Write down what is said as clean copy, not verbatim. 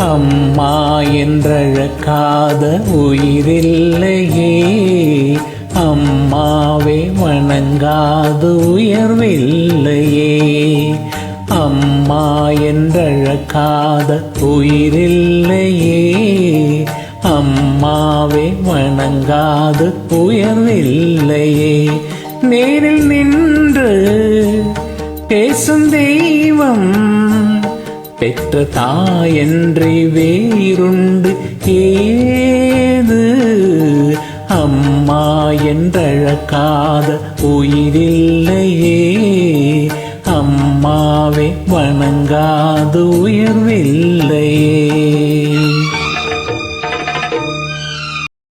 அம்மா என்றழைக்காத உயிரில்லையே, அம்மாவை வணங்காத உயர்வில்லையே. அம்மா என்றழைக்காத உயிரில்லையே, அம்மாவை வணங்காத உயர்வில்லையே. நேரில் நின்று பேசும் தெய்வம் பெற்ற தாயன்றி வேறுண்டு ஏது. அம்மா என்றழைக்காத உயிரில்லையே, அம்மாவை வணங்காத உயர்வில்லை.